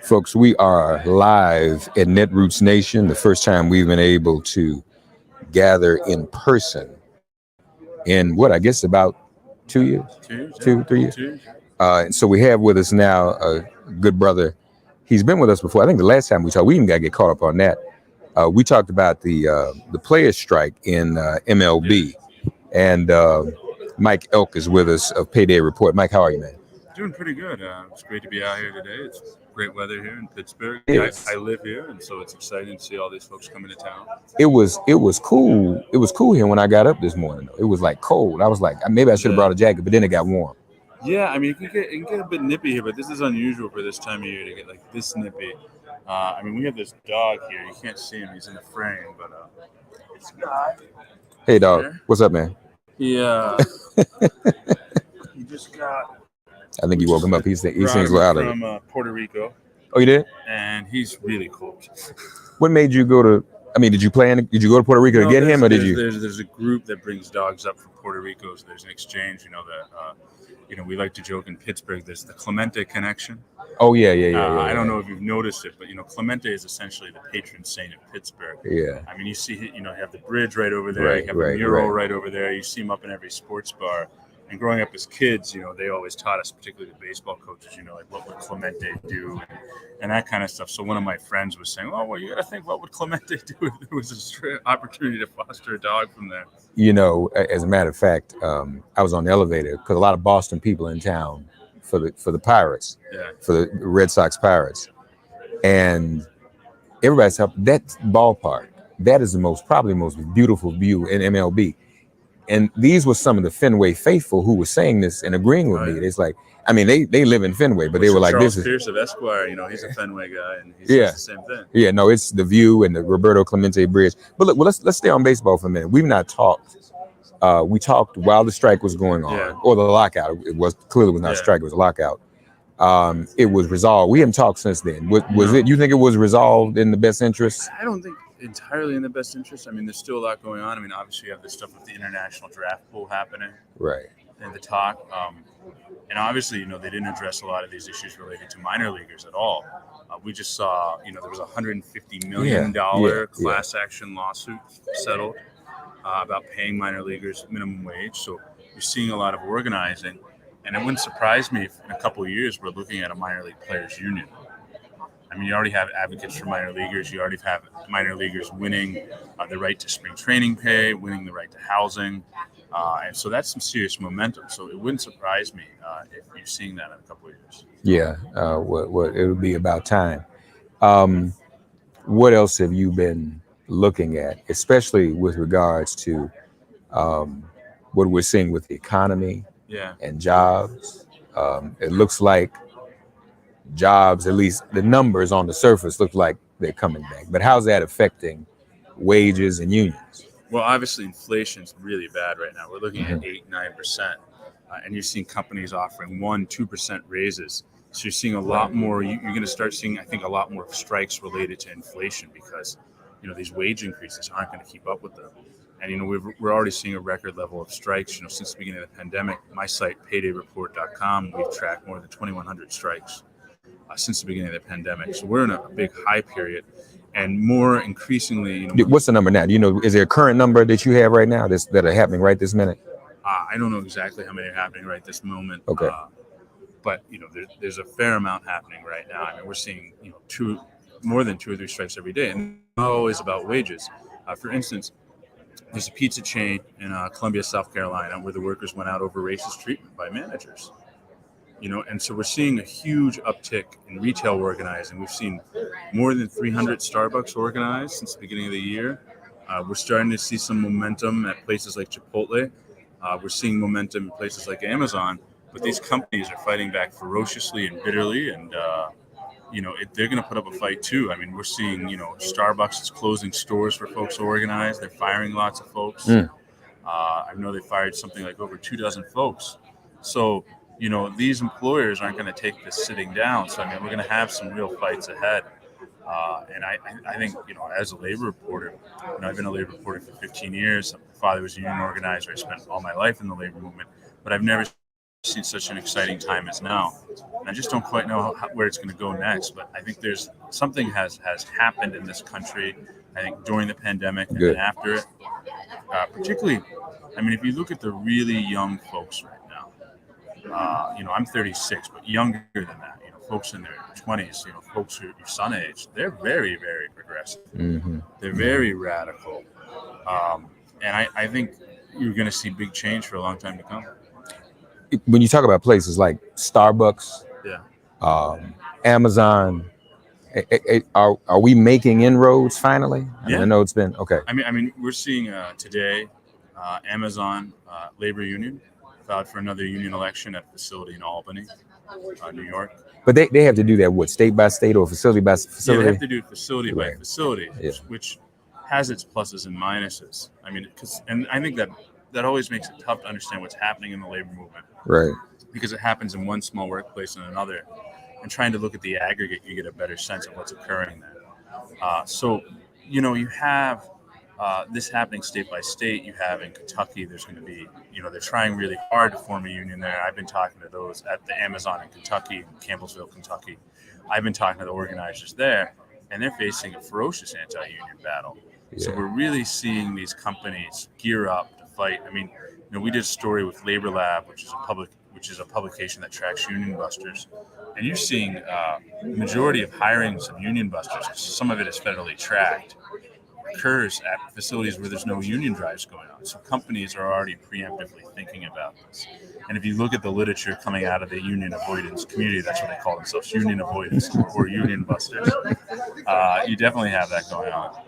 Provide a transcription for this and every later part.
Folks, we are live at Netroots Nation, the first time we've been able to gather in person in what I guess about 2 years, 2, 3 years. And so we have with us now a good brother. He's been with us before. I think the last time we talked, we even got to get caught up on that. We talked about the players' strike in MLB, and Mike Elk is with us of Payday Report. Mike, how are you, man? Doing pretty good. It's great to be out here today. It's great weather here in Pittsburgh. I live here, and so it's exciting to see all these folks come into town. It was cool. It was cool here when I got up this morning. Though. It was like cold. I was like, maybe I should have brought a jacket, but then it got warm. Yeah, I mean, it can get a bit nippy here, but this is unusual for this time of year to get like this nippy. I mean, we have this dog here. You can't see him; he's in the frame, but it's not. Hey, dog. There. What's up, man? Yeah. He just got. I think you woke him up. He seems a little out of it. From Puerto Rico. Oh, you did? And he's really cold. What made you go to? I mean, did you go to Puerto Rico to get him, or did you? There's a group that brings dogs up from Puerto Rico. So there's an exchange. We like to joke in Pittsburgh. There's the Clemente connection. Oh yeah. I don't know if you've noticed it, but Clemente is essentially the patron saint of Pittsburgh. Yeah. I mean, you see, you have the bridge right over there. You have a mural right over there. You see him up in every sports bar. And growing up as kids, they always taught us, particularly the baseball coaches, like what would Clemente do and that kind of stuff. So one of my friends was saying, oh, well, you got to think, what would Clemente do if there was an opportunity to foster a dog from there? As a matter of fact, I was on the elevator because a lot of Boston people in town for the Pirates, for the Red Sox Pirates. And everybody's up. That ballpark, that is probably the most beautiful view in MLB. And these were some of the Fenway faithful who were saying this and agreeing with me. It's like, I mean, they live in Fenway, but they were like, Charles this is Pierce of Esquire, he's a Fenway guy, and he says the same thing. Yeah, no, it's the view and the Roberto Clemente Bridge. But look, let's stay on baseball for a minute. We've not talked. We talked while the strike was going on, or the lockout. It was not a strike; it was a lockout. It was resolved. We haven't talked since then. Was it? You think it was resolved in the best interest? I don't think entirely in the best interest. I mean, there's still a lot going on. I mean, obviously you have this stuff with the international draft pool happening, right? And the talk, and obviously, they didn't address a lot of these issues related to minor leaguers at all. We just saw, there was a $150 million class action lawsuit settled about paying minor leaguers minimum wage. So you're seeing a lot of organizing, and it wouldn't surprise me if in a couple of years we're looking at a minor league players union. I mean, you already have advocates for minor leaguers. You already have minor leaguers winning the right to spring training pay, winning the right to housing. And so that's some serious momentum. So it wouldn't surprise me if you're seeing that in a couple of years. Yeah, it'll be about time. What else have you been looking at, especially with regards to what we're seeing with the economy and jobs? It looks like jobs, at least the numbers on the surface, look like they're coming back. But how's that affecting wages and unions? Well, obviously, inflation is really bad right now. We're looking at 8-9%, and you're seeing companies offering 1-2% raises. So you're seeing a lot more. You're going to start seeing, I think, a lot more strikes related to inflation because, these wage increases aren't going to keep up with them. And, we're already seeing a record level of strikes, since the beginning of the pandemic. My site, paydayreport.com, we've tracked more than 2,100 strikes since the beginning of the pandemic. So we're in a big high period. And more increasingly, what's the number now? Is there a current number that you have right now that are happening right this minute? I don't know exactly how many are happening right this moment. Okay. But there's a fair amount happening right now. I mean, we're seeing more than 2 or 3 strikes every day, and not always about wages. For instance, there's a pizza chain in Columbia, South Carolina, where the workers went out over racist treatment by managers. And so we're seeing a huge uptick in retail organizing. We've seen more than 300 Starbucks organized since the beginning of the year. We're starting to see some momentum at places like Chipotle. We're seeing momentum in places like Amazon. But these companies are fighting back ferociously and bitterly, and they're going to put up a fight too. I mean, we're seeing Starbucks is closing stores for folks to organize. They're firing lots of folks. I know they fired something like over 24 folks. So these employers aren't going to take this sitting down. So, we're going to have some real fights ahead. And I think, as a labor reporter, I've been a labor reporter for 15 years. My father was a union organizer. I spent all my life in the labor movement, but I've never seen such an exciting time as now. And I just don't quite know where it's going to go next. But I think there's something has happened in this country. I think during the pandemic and then after it, particularly. I mean, if you look at the really young folks right now, I'm 36, but younger than that, folks in their 20s, folks who are your son age, they're very, very progressive. Mm-hmm. They're very radical. And I think you're going to see big change for a long time to come. When you talk about places like Starbucks, Yeah. Amazon, are we making inroads finally? I know it's been okay. I mean, we're seeing today, Amazon labor union filed for another union election at a facility in Albany, New York. But they have to do that what, state by state or facility by facility? Yeah, they have to do facility by facility, which has its pluses and minuses. I mean, and I think that always makes it tough to understand what's happening in the labor movement. Right. Because it happens in one small workplace and another. And trying to look at the aggregate, you get a better sense of what's occurring there. So, you have this happening state by state. You have in Kentucky, there's going to be, they're trying really hard to form a union there. I've been talking to those at the Amazon in Kentucky, Campbellsville, Kentucky. I've been talking to the organizers there, and they're facing a ferocious anti-union battle. Yeah. So we're really seeing these companies gear up to fight. I mean, we did a story with Labor Lab, which is a publication that tracks union busters. And you're seeing the majority of hirings of union busters, some of it is federally tracked, occurs at facilities where there's no union drives going on. So companies are already preemptively thinking about this. And if you look at the literature coming out of the union avoidance community, that's what they call themselves, union avoidance or union busters. You definitely have that going on.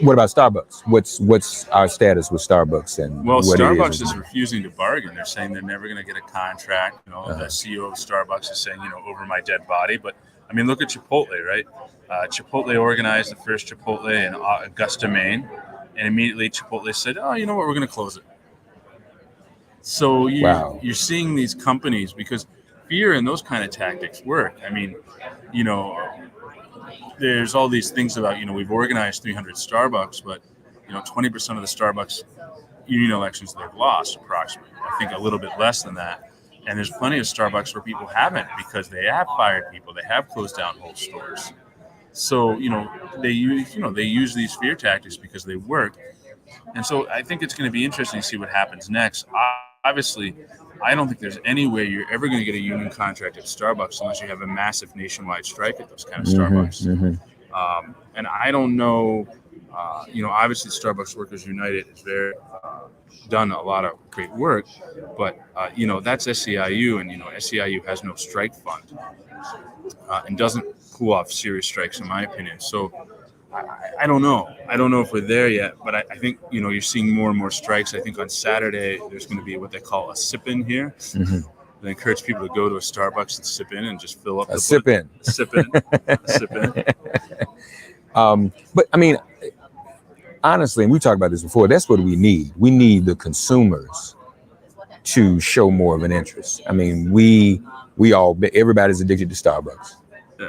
What about Starbucks? What's our status with Starbucks? And Starbucks is refusing to bargain. They're saying they're never going to get a contract. The CEO of Starbucks is saying, over my dead body. But I mean, look at Chipotle, right? Chipotle organized the first Chipotle in Augusta, Maine, and immediately Chipotle said, "Oh, you know what? We're going to close it." So you're seeing these companies, because fear and those kind of tactics work. I mean, there's all these things about, we've organized 300 Starbucks, but, 20% of the Starbucks union elections they've lost approximately. I think a little bit less than that. And there's plenty of Starbucks where people haven't, because they have fired people. They have closed down whole stores. So, they use these fear tactics because they work. And so I think it's going to be interesting to see what happens next. Obviously, I don't think there's any way you're ever going to get a union contract at Starbucks unless you have a massive nationwide strike at those kind of Starbucks. Mm-hmm. And I don't know, obviously Starbucks Workers United is done a lot of great work, but, that's SEIU, and, SEIU has no strike fund and doesn't pull off serious strikes, in my opinion. So I don't know. I don't know if we're there yet, but I think, you're seeing more and more strikes. I think on Saturday, there's going to be what they call a sip-in here. Mm-hmm. They encourage people to go to a Starbucks and sip in and just fill up. Sip-in. Sip-in. Sip-in. But, I mean, honestly, and we talked about this before, that's what we need. We need the consumers to show more of an interest. I mean, everybody's addicted to Starbucks.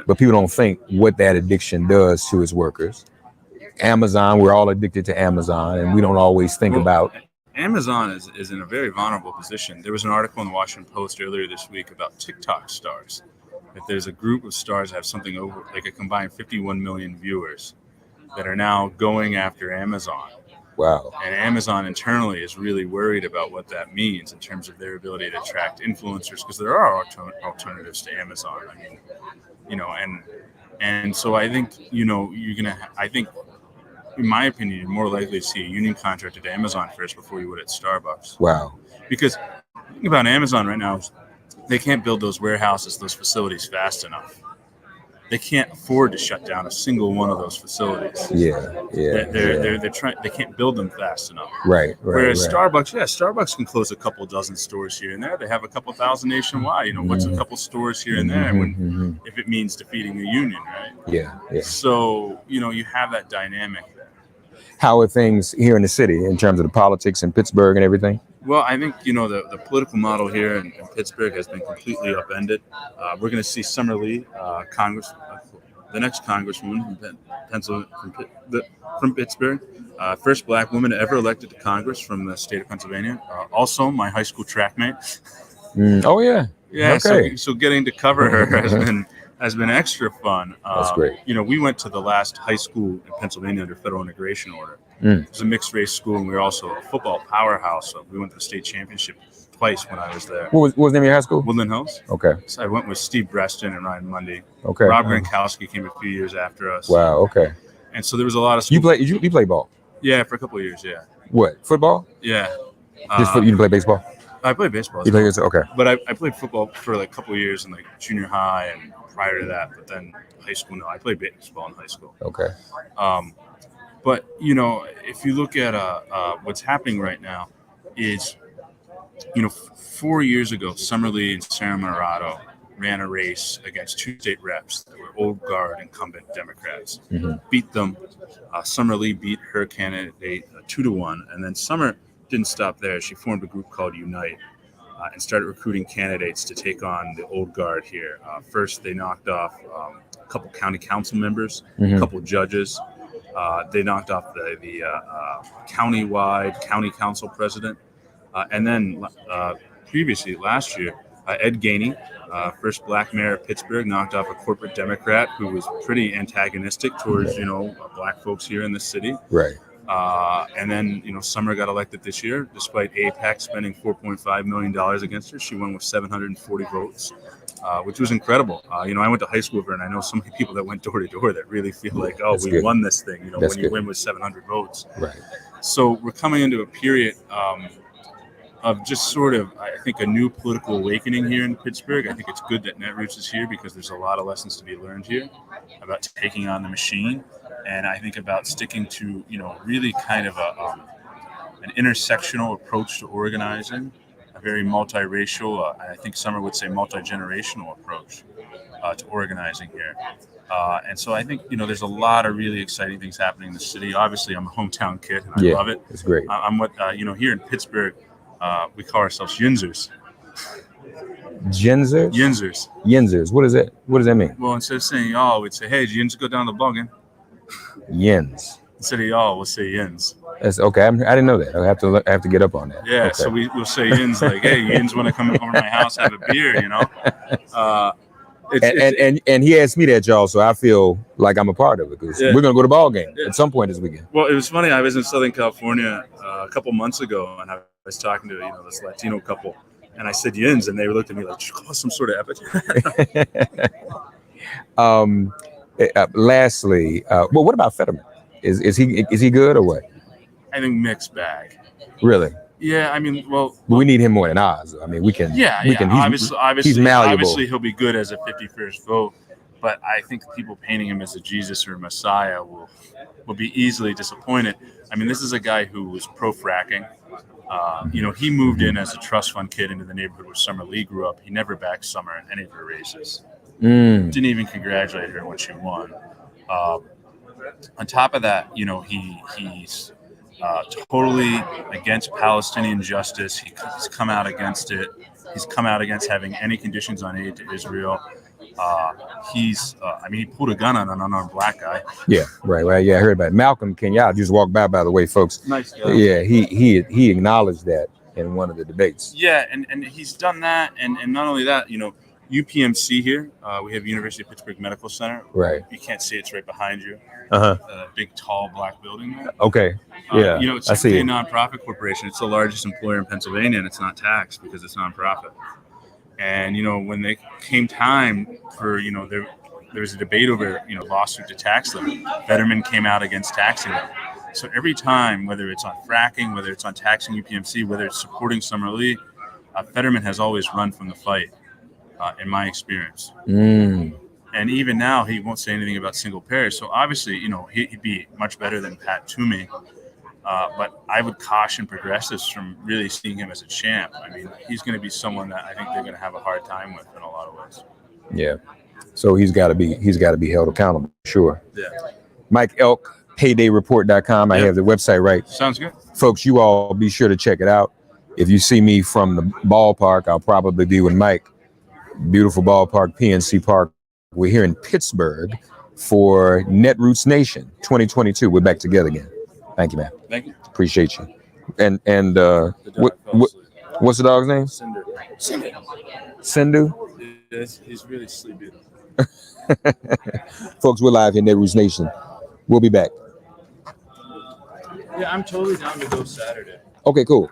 But people don't think what that addiction does to its workers. Amazon, we're all addicted to Amazon, and we don't always think about. Amazon is in a very vulnerable position. There was an article in the Washington Post earlier this week about TikTok stars. That there's a group of stars that have something over, like a combined 51 million viewers, that are now going after Amazon. Wow. And Amazon internally is really worried about what that means in terms of their ability to attract influencers, because there are alternatives to Amazon. I mean, and so I think, I think, in my opinion, you're more likely to see a union contract at Amazon first before you would at Starbucks. Wow. Because the thing about Amazon right now is they can't build those warehouses, those facilities fast enough. They can't afford to shut down a single one of those facilities. They're trying. They can't build them fast enough. Right. Whereas Starbucks can close a couple dozen stores here and there. They have a couple thousand nationwide. What's a couple stores here and there if it means defeating the union, right? Yeah. So you have that dynamic there. How are things here in the city in terms of the politics in Pittsburgh and everything? Well, I think, the political model here in Pittsburgh has been completely upended. We're going to see Summer Lee, the next congresswoman from Pittsburgh, first black woman ever elected to Congress from the state of Pennsylvania. Also, my high school track mate. Oh yeah. Yeah, Okay. so getting to cover her has been extra fun. That's great. You know, we went to the last high school in Pennsylvania under federal integration order. Mm. It was a mixed race school, and we were also a football powerhouse. So we went to the state championship twice when I was there. What was the name of your high school? Woodland Hills. Okay. So I went with Steve Breston and Ryan Mundy. Okay. Rob Gronkowski came a few years after us. Wow. Okay. And so there was a lot of You play ball? Yeah, for a couple of years. Yeah. What, football? Yeah. You didn't play baseball? I played baseball. You played okay. But I played football for like a couple of years in like junior high and prior to that. But then high school, no, I played baseball in high school. Okay. But you know, if you look at what's happening right now, is 4 years ago, Summer Lee and Sarah Murato ran a race against two state reps that were old guard incumbent Democrats. Beat them. Summer Lee beat her candidate 2-1, and then Summer didn't stop there. She formed a group called Unite and started recruiting candidates to take on the old guard here. First, they knocked off a couple county council members, a couple judges. They knocked off the county-wide county council president. And then previously, last year, Ed Gainey, first black mayor of Pittsburgh, knocked off a corporate Democrat who was pretty antagonistic towards, black folks here in the city. Right. And then, Summer got elected this year, despite AIPAC spending $4.5 million against her. She won with 740 votes, which was incredible. I went to high school with her, and I know so many people that went door to door that really feel like, we won this thing, when you win with 700 votes. Right. So we're coming into a period of just sort of, I think, a new political awakening here in Pittsburgh. I think it's good that Netroots is here because there's a lot of lessons to be learned here about taking on the machine. And I think about sticking to, really kind of an intersectional approach to organizing, a very multiracial, I think Summer would say multi-generational approach to organizing here. And so I think, there's a lot of really exciting things happening in the city. Obviously, I'm a hometown kid, and I love it. It's great. I'm what, here in Pittsburgh, we call ourselves Yinzers. Yinzers? Yinzers. Yinzers. What is that? What does that mean? Well, instead of saying y'all, we'd say, hey, Yins, go down the buggin'. Yins. Instead of y'all, we'll say Yins. That's okay. I didn't know that. I have to get up on that. Yeah. Okay. So we'll say Yins like, hey, Yins want to come over to my house, have a beer, And he asked me that, y'all, so I feel like I'm a part of it because we're gonna go to ball game at some point this weekend. Well, it was funny. I was in Southern California a couple months ago, and I was talking to this Latino couple, and I said Yins, and they looked at me like, "Did you call us some sort of epithet?" Lastly, well, what about Fetterman? Is he good or what? I think mixed bag. Really? Yeah, I mean, well, we need him more than Oz. I mean, we can. Obviously, he's malleable. Obviously, he'll be good as a 51st vote, but I think people painting him as a Jesus or a Messiah will be easily disappointed. I mean, this is a guy who was pro-fracking. He moved in as a trust fund kid into the neighborhood where Summer Lee grew up. He never backed Summer in any of her races. Didn't even congratulate her when she won. On top of that, he's totally against Palestinian justice. He's come out against it. He's come out against having any conditions on aid to Israel. He pulled a gun on an unarmed black guy. Yeah, right. Yeah, I heard about it. Malcolm Kenyatta just walked by the way, folks. Nice guy. Yeah, he acknowledged that in one of the debates. Yeah, and he's done that, and not only that, UPMC here. We have University of Pittsburgh Medical Center. Right. You can't see it's right behind you. Big, tall, black building there. Okay. Yeah. It's a nonprofit corporation. It's the largest employer in Pennsylvania, and it's not taxed because it's nonprofit. And when they came time for there was a debate over lawsuit to tax them. Fetterman came out against taxing them. So every time, whether it's on fracking, whether it's on taxing UPMC, whether it's supporting Summer Lee, Fetterman has always run from the fight. In my experience. And even now, he won't say anything about single payer. So obviously, he'd be much better than Pat Toomey. But I would caution progressives from really seeing him as a champ. I mean, he's going to be someone that I think they're going to have a hard time with in a lot of ways. Yeah. So he's got to be held accountable. Sure. Yeah. Mike Elk, paydayreport.com. I have the website right. Sounds good. Folks, you all be sure to check it out. If you see me from the ballpark, I'll probably be with Mike. Beautiful ballpark, PNC Park. We're here in Pittsburgh for Netroots Nation 2022. We're back together again. Thank you, man. Thank you. Appreciate you. And What's the dog's name? Cinder. Sindu. He's really sleepy. Folks, we're live in Netroots Nation. We'll be back. Yeah, I'm totally down to go Saturday. Okay, cool.